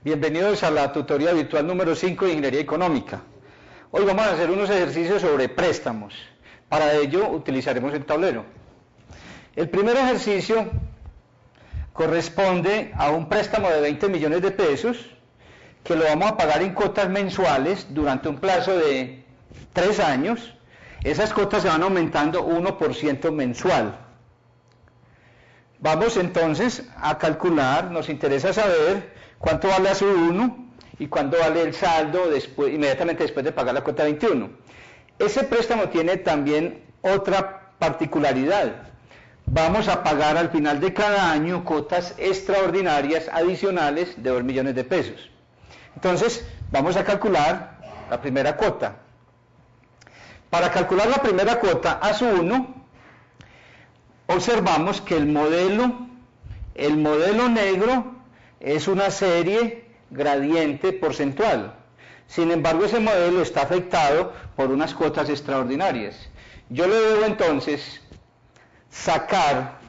Bienvenidos a la tutoría virtual número 5 de Ingeniería Económica. Hoy vamos a hacer unos ejercicios sobre préstamos. Para ello utilizaremos el tablero. El primer ejercicio corresponde a un préstamo de 20 millones de pesos que lo vamos a pagar en cuotas mensuales durante un plazo de 3 años. Esas cuotas se van aumentando 1% mensual. Vamos entonces a calcular, nos interesa saber cuánto vale a su 1 y cuánto vale el saldo inmediatamente después de pagar la cuota 21. Ese préstamo tiene también otra particularidad. Vamos a pagar al final de cada año cuotas extraordinarias adicionales de 2 millones de pesos. Entonces, vamos a calcular la primera cuota. Para calcular la primera cuota a su 1, observamos que el modelo negro es una serie gradiente porcentual. Sin embargo, ese modelo está afectado por unas cuotas extraordinarias. Yo le debo entonces sacar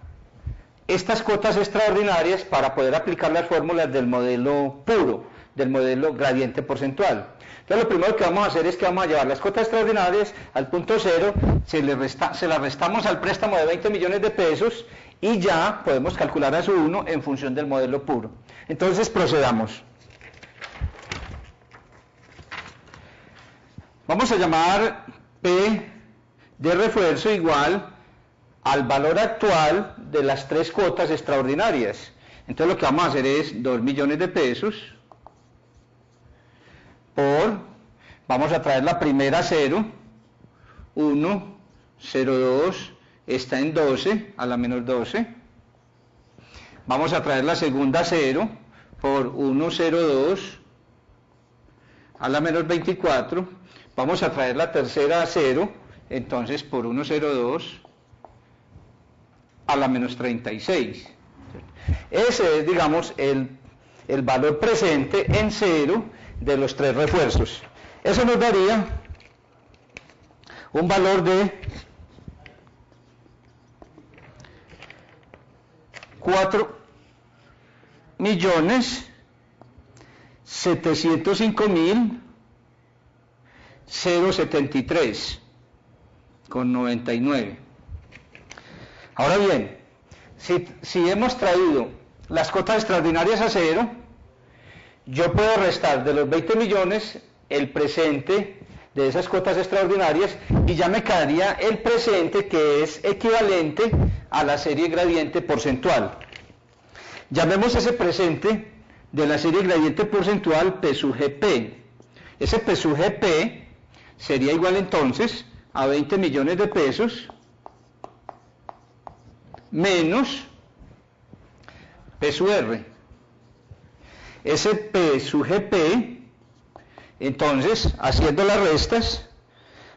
estas cuotas extraordinarias para poder aplicar las fórmulas del modelo puro, del modelo gradiente porcentual. Entonces, lo primero que vamos a hacer es que vamos a llevar las cuotas extraordinarias al punto cero, se las restamos al préstamo de 20 millones de pesos y ya podemos calcular a su 1 en función del modelo puro. Entonces procedamos. Vamos a llamar P de refuerzo igual al valor actual de las 3 cuotas extraordinarias. Entonces lo que vamos a hacer es 2 millones de pesos vamos a traer la primera a 0, 1, 0, 2, está en 12, a la menos 12. Vamos a traer la segunda a 0 por 1, 0, 2, a la menos 24. Vamos a traer la tercera a 0, entonces por 1, 0, 2, a la menos 36. Ese es, digamos, el valor presente en 0 de los 3 refuerzos. Eso nos daría un valor de 4.705.073,99. Ahora bien, si hemos traído las cuotas extraordinarias a 0, yo puedo restar de los 20 millones el presente de esas cuotas extraordinarias y ya me quedaría el presente, que es equivalente a la serie gradiente porcentual. Llamemos ese presente de la serie gradiente porcentual P sub GP. Ese P sub GP sería igual entonces a 20 millones de pesos menos P sub R. Ese P sub GP, entonces, haciendo las restas,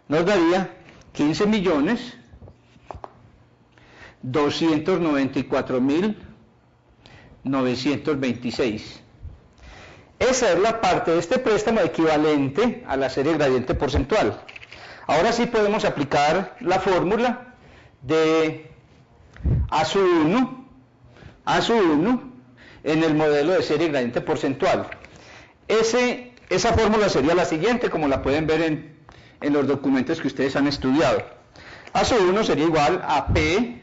nos daría 15.294.926. Esa es la parte de este préstamo equivalente a la serie gradiente porcentual. Ahora sí podemos aplicar la fórmula de A sub 1 en el modelo de serie gradiente porcentual. Esa fórmula sería la siguiente, como la pueden ver en los documentos que ustedes han estudiado. A sub 1 sería igual a P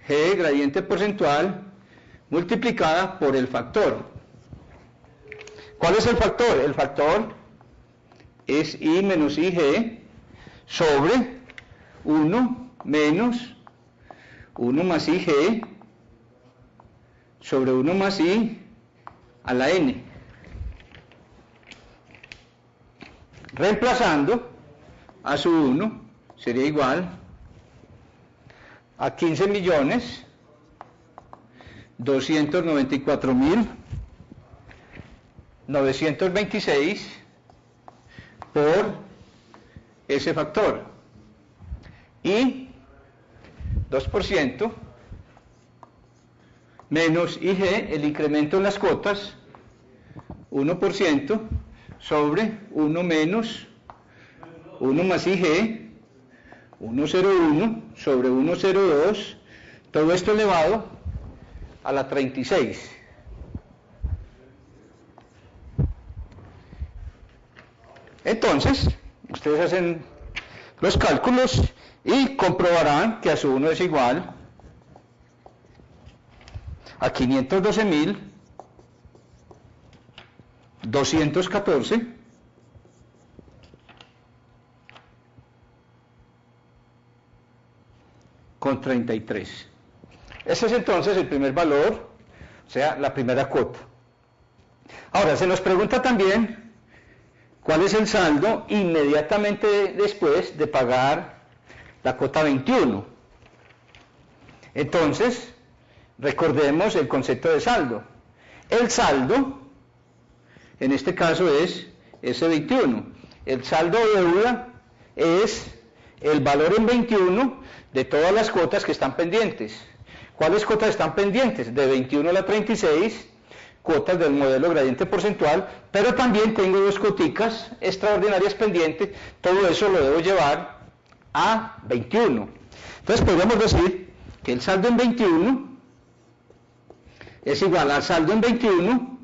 G gradiente porcentual multiplicada por el factor. ¿Cuál es el factor? El factor es I menos IG sobre 1 menos 1 más IG sobre 1 más I a la N. Reemplazando, A sub 1 sería igual a 15.294.926 por ese factor. y 2% menos IG, el incremento en las cuotas, 1% sobre 1 menos 1 más IG, 1,01 sobre 1,02, todo esto elevado a la 36. Entonces, ustedes hacen los cálculos y comprobarán que A1 es igual a 512.214 con 33. Ese es entonces el primer valor, o sea, la primera cuota. Ahora, se nos pregunta también cuál es el saldo inmediatamente después de pagar la cuota 21. Entonces, recordemos el concepto de saldo. El saldo, en este caso, es S21. El saldo de deuda es el valor en 21 de todas las cuotas que están pendientes. ¿Cuáles cuotas están pendientes? De 21 a la 36, cuotas del modelo gradiente porcentual, pero también tengo 2 cuoticas extraordinarias pendientes, todo eso lo debo llevar a 21. Entonces podríamos decir que el saldo en 21 es igual al saldo en 21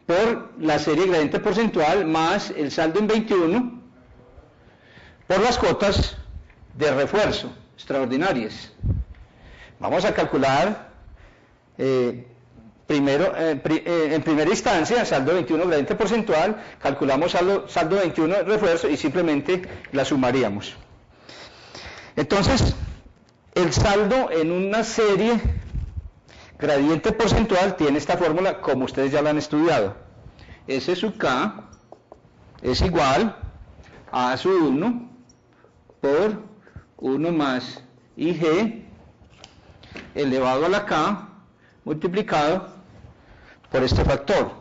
por la serie gradiente porcentual más el saldo en 21 por las cuotas de refuerzo extraordinarias. Vamos a calcular primero, en primera instancia, saldo 21 gradiente porcentual, calculamos saldo 21 refuerzo y simplemente la sumaríamos. Entonces, el saldo en una serie gradiente porcentual tiene esta fórmula como ustedes ya la han estudiado. S sub K es igual a sub 1 por 1 más IG elevado a la K multiplicado por este factor.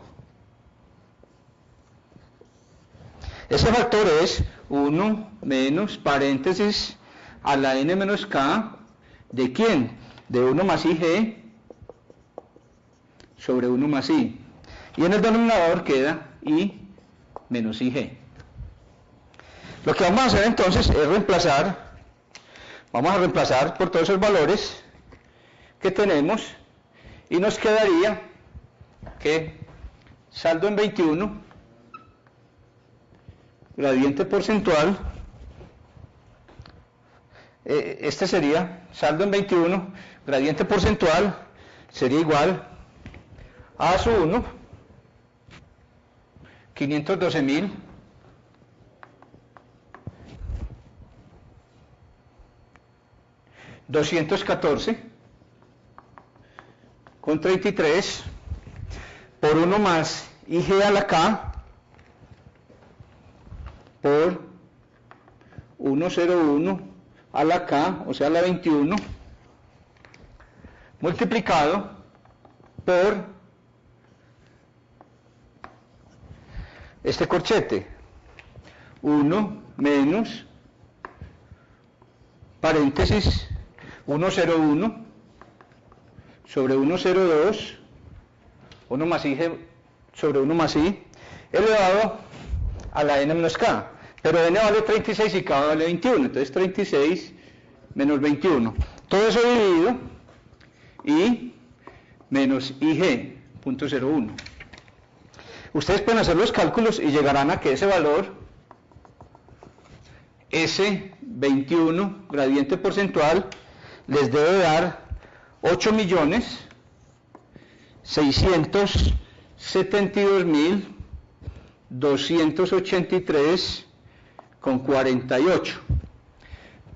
Ese factor es 1 menos paréntesis a la N menos K, ¿de quién? De 1 más IG sobre 1 más I. Y en el denominador queda I menos IG. Lo que vamos a hacer entonces es reemplazar, vamos a reemplazar por todos esos valores que tenemos y nos quedaría que saldo en 21, gradiente porcentual, este sería saldo en 21, gradiente porcentual, sería igual a sub 1, 512.000 214 con 33 por 1 más IG a la K por 101 a la K, o sea la 21, multiplicado por este corchete, 1 menos paréntesis 101 sobre 102, 1 más I sobre 1 más I, elevado a la N menos K. Pero N vale 36 y K vale 21, entonces 36 menos 21. Todo eso dividido y menos IG, 0.01. Ustedes pueden hacer los cálculos y llegarán a que ese valor, S21 gradiente porcentual, les debe dar 8.672.283,48.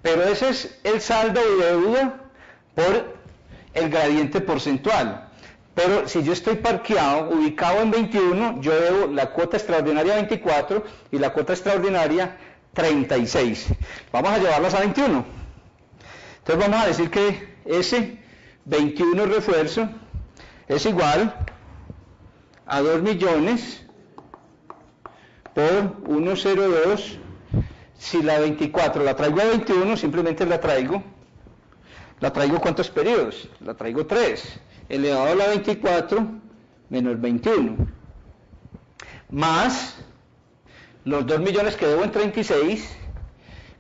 Pero ese es el saldo de deuda por el gradiente porcentual. Pero si yo estoy parqueado, ubicado en 21, yo debo la cuota extraordinaria 24 y la cuota extraordinaria 36. Vamos a llevarlas a 21. Entonces vamos a decir que ese 21 refuerzo es igual a 2 millones por 102 Si la 24 la traigo a 21, simplemente la traigo ¿cuántos periodos? La traigo 3, elevado a la 24 menos 21, más los 2 millones que debo en 36,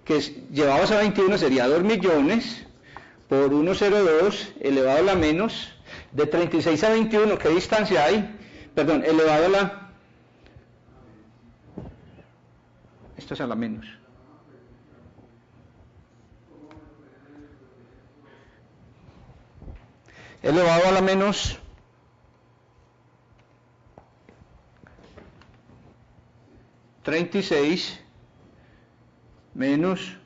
que llevados a 21 sería 2 millones por 102 elevado a la menos, de 36 a 21, ¿qué distancia hay? Perdón, elevado a la... Esto es a la menos. Elevado a la menos 36 menos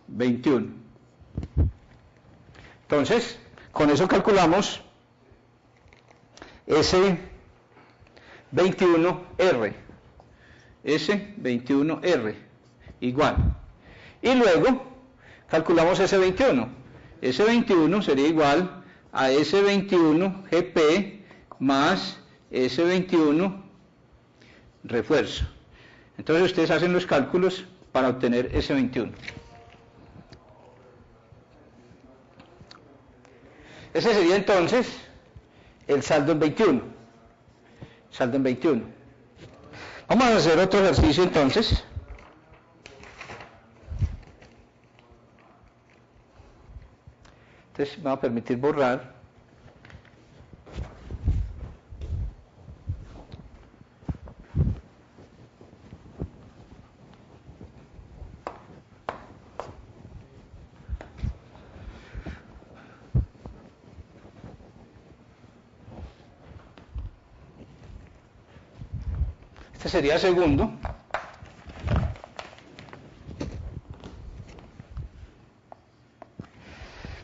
21. Entonces, con eso calculamos S21R. S21R igual. Y luego calculamos S21. S21 sería igual a S21GP más S21 refuerzo. Entonces ustedes hacen los cálculos para obtener S21. Ese sería entonces el saldo en 21. Saldo en 21. Vamos a hacer otro ejercicio entonces. Entonces me va a permitir borrar. Este sería el segundo.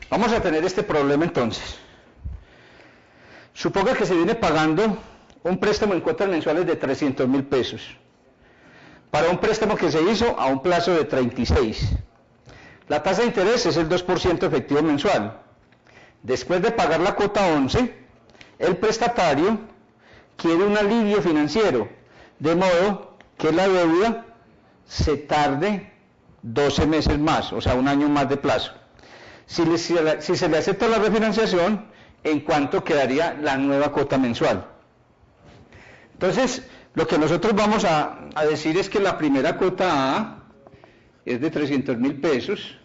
Vamos a tener este problema entonces. Suponga que se viene pagando un préstamo en cuotas mensuales de 300.000 pesos. Para un préstamo que se hizo a un plazo de 36. La tasa de interés es el 2% efectivo mensual. Después de pagar la cuota 11, el prestatario quiere un alivio financiero, de modo que la deuda se tarde 12 meses más, o sea, un año más de plazo. Si se le acepta la refinanciación, ¿en cuánto quedaría la nueva cuota mensual? Entonces, lo que nosotros vamos a decir es que la primera cuota A es de 300.000 pesos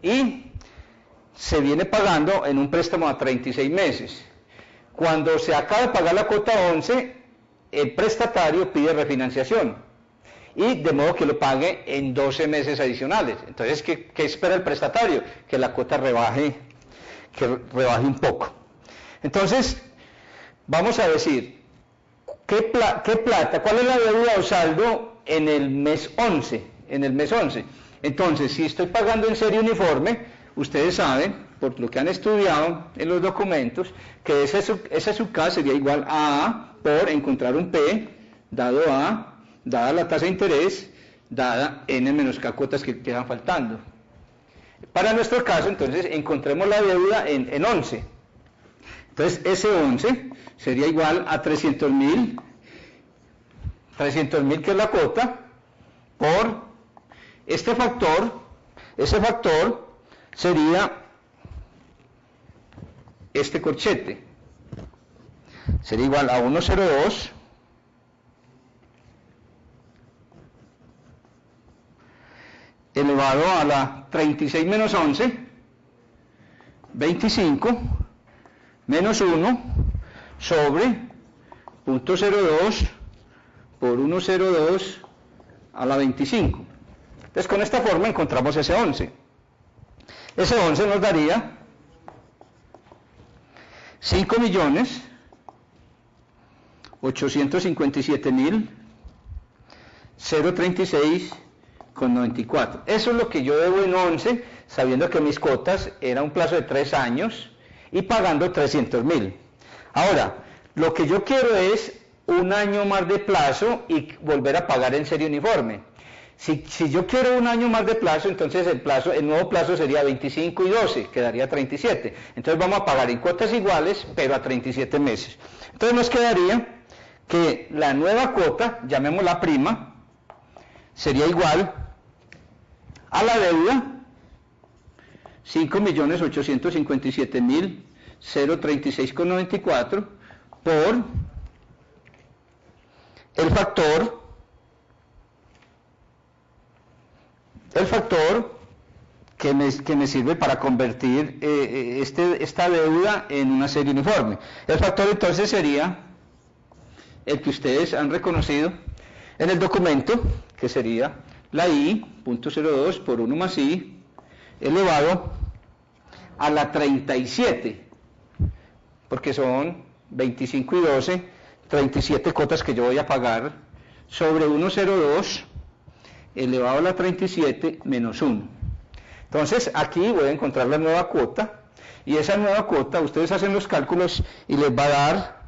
y se viene pagando en un préstamo a 36 meses. Cuando se acaba de pagar la cuota 11, el prestatario pide refinanciación y de modo que lo pague en 12 meses adicionales. Entonces, ¿qué espera el prestatario? Que la cuota rebaje un poco. Entonces, vamos a decir, ¿qué plata? ¿Cuál es la deuda o saldo en el mes 11? En el mes 11. Entonces, si estoy pagando en serie uniforme, ustedes saben, por lo que han estudiado en los documentos, que ese sub K sería igual a A por encontrar un P, dado A, dada la tasa de interés, dada N menos K cuotas que quedan faltando. Para nuestro caso, entonces, encontremos la deuda en 11. Entonces, ese 11 sería igual a 300.000, que es la cuota, por este factor. Ese factor sería este corchete. Sería igual a 102 elevado a la 36 menos 11, 25, menos 1, sobre 0.02 por 102 a la 25. Entonces, con esta forma encontramos ese 11. Ese 11 nos daría 5.857.036,94. Eso es lo que yo debo en 11, sabiendo que mis cuotas era un plazo de 3 años y pagando 300.000. El Lo que yo quiero es un año más de plazo y volver a pagar en serie uniforme. Si yo quiero un año más de plazo, entonces el nuevo plazo sería 25 y 12, quedaría 37. Entonces vamos a pagar en cuotas iguales, pero a 37 meses. Entonces nos quedaría que la nueva cuota, llamémosla prima, sería igual a la deuda 5.857.036,94 por el factor que me sirve para convertir esta deuda en una serie uniforme. El factor entonces sería el que ustedes han reconocido en el documento, que sería la I, .02 por 1 más I, elevado a la 37, porque son 25 y 12, 37 cuotas que yo voy a pagar sobre 1,02 elevado a la 37 menos 1. Entonces aquí voy a encontrar la nueva cuota, y esa nueva cuota ustedes hacen los cálculos y les va a dar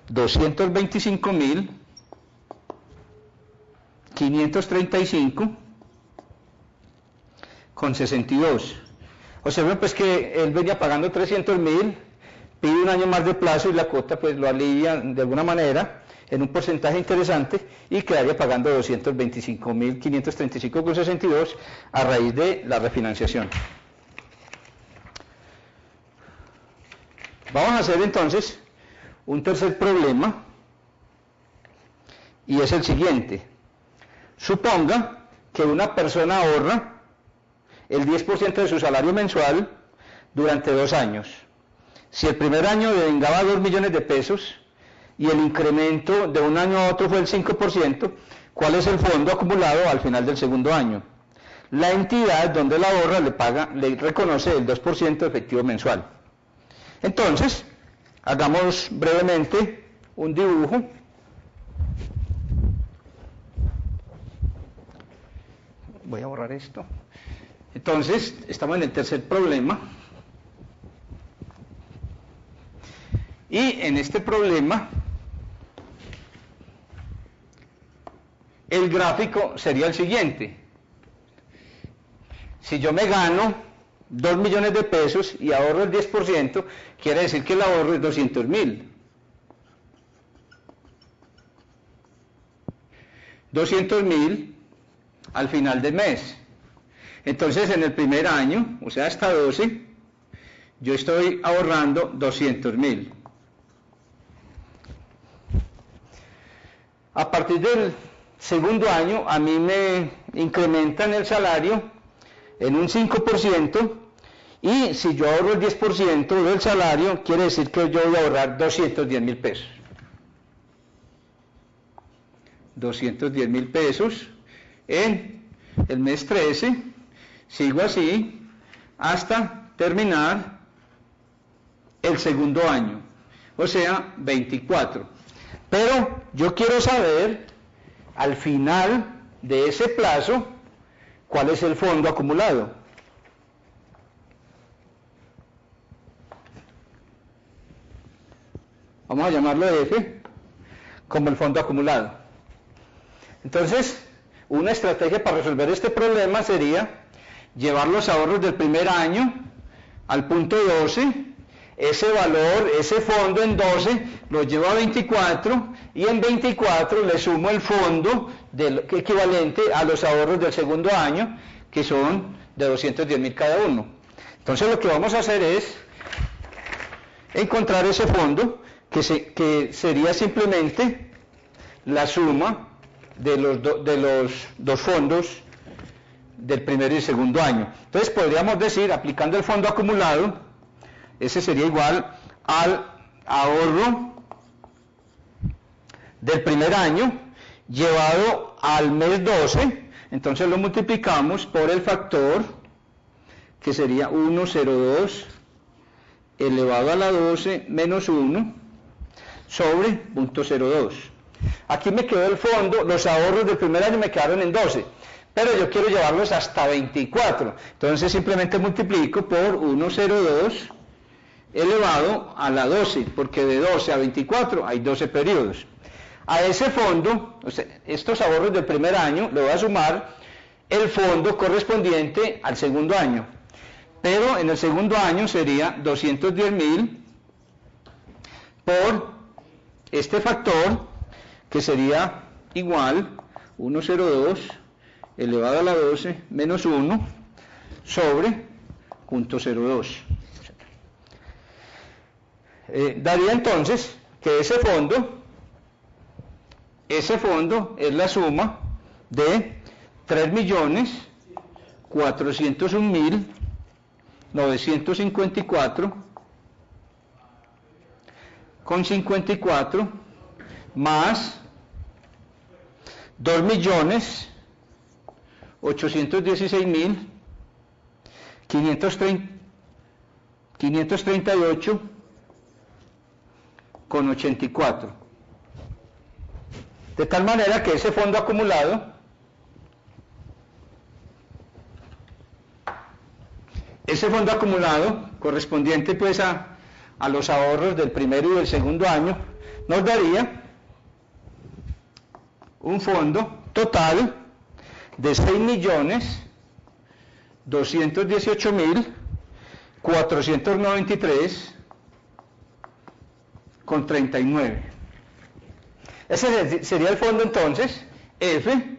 225.535,62. Observen pues que él venía pagando 300.000, pide un año más de plazo y la cuota pues lo alivia de alguna manera en un porcentaje interesante y quedaría pagando 225.535,62 a raíz de la refinanciación. Vamos a hacer entonces un tercer problema, y es el siguiente. Suponga que una persona ahorra el 10% de su salario mensual durante 2 años. Si el primer año devengaba 2 millones de pesos y el incremento de un año a otro fue el 5%, ¿cuál es el fondo acumulado al final del segundo año? La entidad donde la ahorra le reconoce el 2% efectivo mensual. Entonces, hagamos brevemente un dibujo. Voy a borrar esto. Entonces, estamos en el tercer problema. Y en este problema, el gráfico sería el siguiente. Si yo me gano 2 millones de pesos y ahorro el 10%, quiere decir que el ahorro es 200.000. 200.000 al final del mes. Entonces, en el primer año, o sea, hasta 12, yo estoy ahorrando 200.000. A partir del segundo año, a mí me incrementan el salario en un 5%, y si yo ahorro el 10% del salario, quiere decir que yo voy a ahorrar 210.000 pesos. 210.000 pesos en el mes 13, sigo así hasta terminar el segundo año, o sea, 24. Pero yo quiero saber, al final de ese plazo, cuál es el fondo acumulado. Vamos a llamarlo F como el fondo acumulado. Entonces, una estrategia para resolver este problema sería llevar los ahorros del primer año al punto 12, ese valor, ese fondo en 12 lo llevo a 24, y en 24 le sumo el fondo equivalente a los ahorros del segundo año, que son de 210.000 cada uno. Entonces lo que vamos a hacer es encontrar ese fondo, que sería simplemente la suma de los dos fondos del primer y el segundo año. Entonces podríamos decir, aplicando el fondo acumulado, ese sería igual al ahorro del primer año llevado al mes 12, entonces lo multiplicamos por el factor, que sería 1,02 elevado a la 12 menos 1 sobre 0.02. Aquí me quedó el fondo, los ahorros del primer año me quedaron en 12, pero yo quiero llevarlos hasta 24, entonces simplemente multiplico por 1,02 elevado a la 12, porque de 12 a 24 hay 12 periodos. A ese fondo, o sea, estos ahorros del primer año, le voy a sumar el fondo correspondiente al segundo año. Pero en el segundo año sería 210.000 por este factor, que sería igual 1,02 elevado a la 12 menos 1 sobre 0.02. Daría entonces que ese fondo es la suma de 3.401.954,54 más 2.816.538,84. De tal manera que ese fondo acumulado correspondiente pues a los ahorros del primero y del segundo año nos daría un fondo total de 6.218.493,39. Ese sería el fondo entonces, F,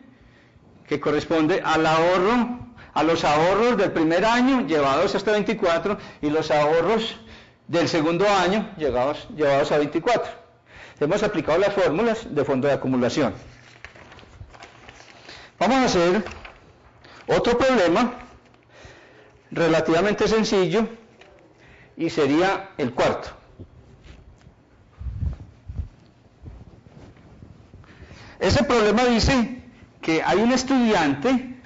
que corresponde al ahorro, a los ahorros del primer año llevados hasta 24 y los ahorros del segundo año llevados a 24. Hemos aplicado las fórmulas de fondo de acumulación. Vamos a hacer otro problema relativamente sencillo y sería el cuarto. Ese problema dice que hay un estudiante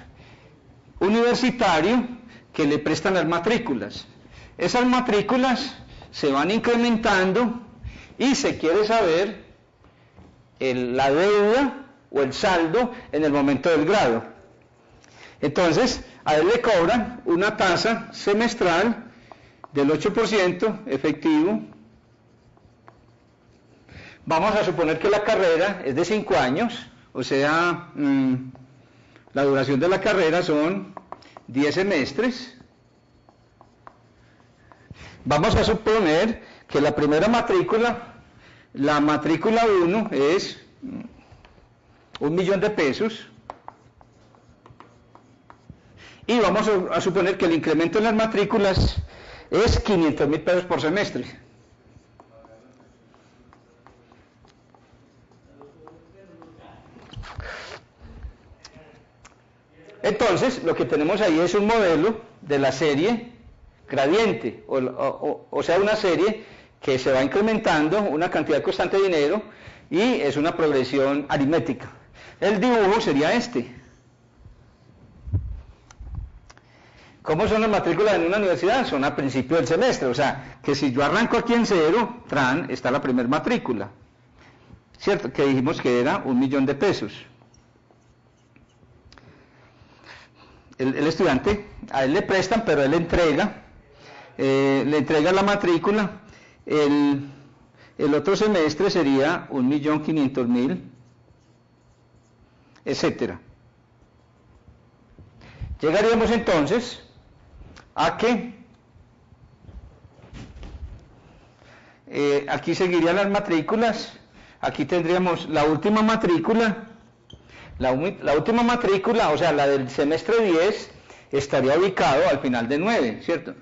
universitario que le prestan las matrículas. Esas matrículas se van incrementando y se quiere saber la deuda o el saldo en el momento del grado. Entonces, a él le cobran una tasa semestral del 8% efectivo. Vamos a suponer que la carrera es de 5 años, o sea, la duración de la carrera son 10 semestres. Vamos a suponer que la primera matrícula, la matrícula 1 es 1.000.000 de pesos. Y vamos a suponer que el incremento en las matrículas es 500.000 pesos por semestre. Entonces, lo que tenemos ahí es un modelo de la serie gradiente, o sea, una serie que se va incrementando una cantidad constante de dinero y es una progresión aritmética. El dibujo sería este. ¿Cómo son las matrículas en una universidad? Son a principio del semestre, o sea, que si yo arranco aquí en 0, está la primera matrícula, ¿cierto? Que dijimos que era 1.000.000 de pesos. El estudiante, a él le prestan, pero él le entrega la matrícula. El otro semestre sería 1.500.000, etcétera. Llegaríamos entonces a que aquí seguirían las matrículas. Aquí tendríamos la última matrícula. La última matrícula, o sea, la del semestre 10, estaría ubicado al final de 9, ¿cierto?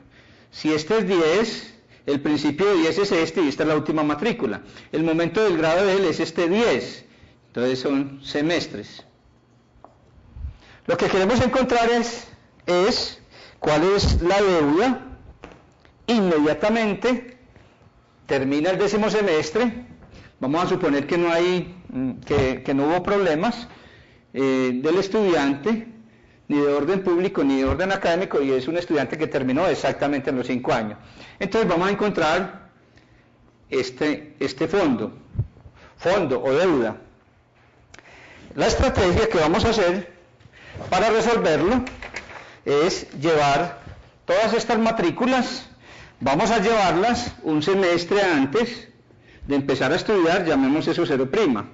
Si este es 10, el principio de 10 es este y esta es la última matrícula. El momento del grado de él es este 10, entonces son semestres. Lo que queremos encontrar es cuál es la deuda inmediatamente termina el 10º semestre. Vamos a suponer que no hubo problemas del estudiante, ni de orden público ni de orden académico, y es un estudiante que terminó exactamente en los 5 años. Entonces vamos a encontrar este fondo o deuda. La estrategia que vamos a hacer para resolverlo es llevar todas estas matrículas, vamos a llevarlas un semestre antes de empezar a estudiar, llamemos eso 0'.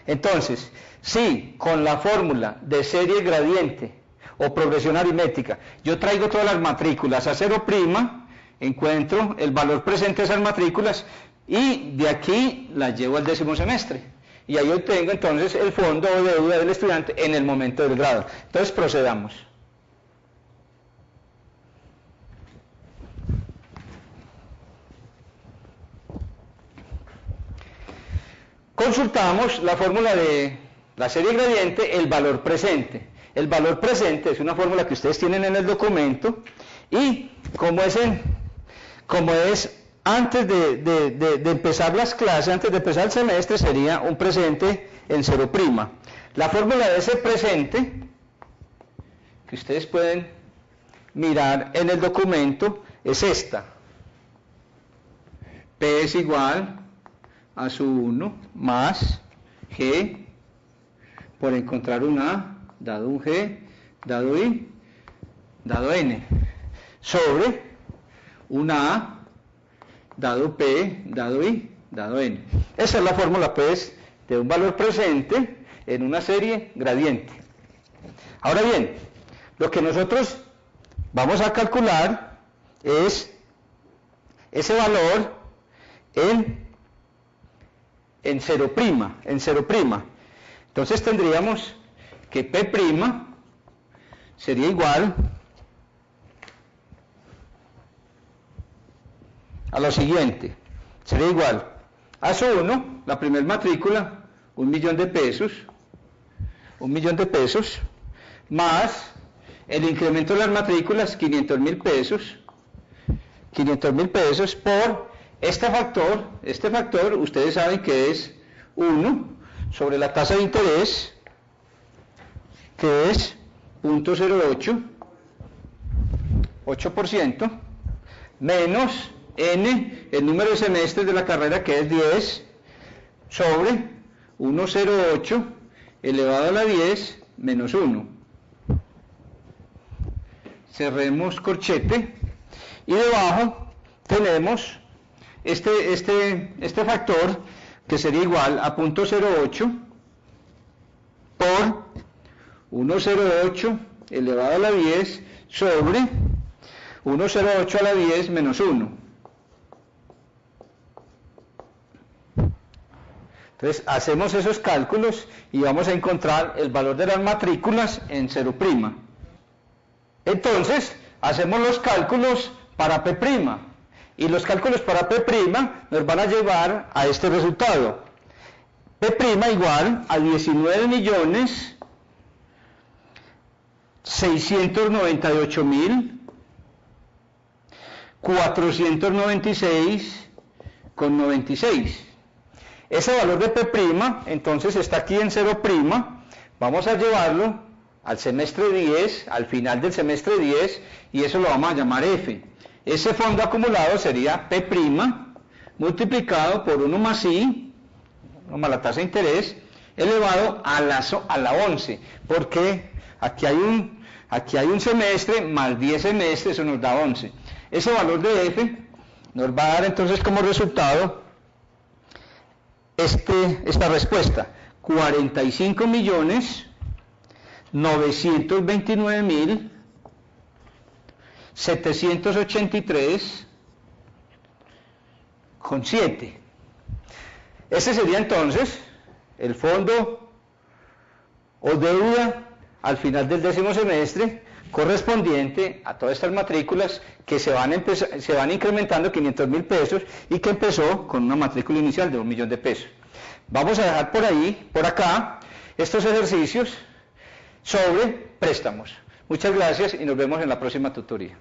Entonces, si con la fórmula de serie gradiente o progresión aritmética yo traigo todas las matrículas a 0', encuentro el valor presente de esas matrículas y de aquí las llevo al 10º semestre. y ahí obtengo entonces el fondo o deuda del estudiante en el momento del grado. Entonces procedamos. Consultamos la fórmula de la serie gradiente, el valor presente. El valor presente es una fórmula que ustedes tienen en el documento y como es antes de empezar las clases, antes de empezar el semestre, sería un presente en cero prima. La fórmula de ese presente, que ustedes pueden mirar en el documento, es esta. P es igual a su 1 más G por encontrar un A, dado un G, dado I, dado N, sobre un A, dado P, dado I, dado N. Esa es la fórmula, pues, de un valor presente en una serie gradiente. Ahora bien, lo que nosotros vamos a calcular es ese valor en cero prima. Entonces tendríamos que P' sería igual a lo siguiente, sería igual a su 1, la primera matrícula, 1.000.000 de pesos, 1.000.000 de pesos, más el incremento de las matrículas, 500.000 pesos, 500.000 pesos por este factor ustedes saben que es 1 sobre la tasa de interés, que es 0.08, 8%, menos N, el número de semestres de la carrera, que es 10, sobre 1.08 elevado a la 10 menos 1. Cerremos corchete y debajo tenemos este factor que sería igual a 0.08 por 1.08 elevado a la 10 sobre 1.08 a la 10 menos 1. Entonces hacemos esos cálculos y vamos a encontrar el valor de las matrículas en cero prima. Entonces hacemos los cálculos para P'. Y los cálculos para P' nos van a llevar a este resultado. P' igual a 19.698.496,96. Ese valor de P' entonces está aquí en cero prima. Vamos a llevarlo al semestre 10, al final del semestre 10, y eso lo vamos a llamar F. Ese fondo acumulado sería P' multiplicado por 1 más I, 1 más la tasa de interés, elevado a la 11, porque aquí hay un semestre más 10 semestres, eso nos da 11. Ese valor de F nos va a dar entonces como resultado esta respuesta, 45.929.783,7. Ese sería entonces el fondo o deuda al final del décimo semestre correspondiente a todas estas matrículas que se van incrementando 500.000 pesos y que empezó con una matrícula inicial de 1.000.000 de pesos. Vamos a dejar por acá, estos ejercicios sobre préstamos. Muchas gracias y nos vemos en la próxima tutoría.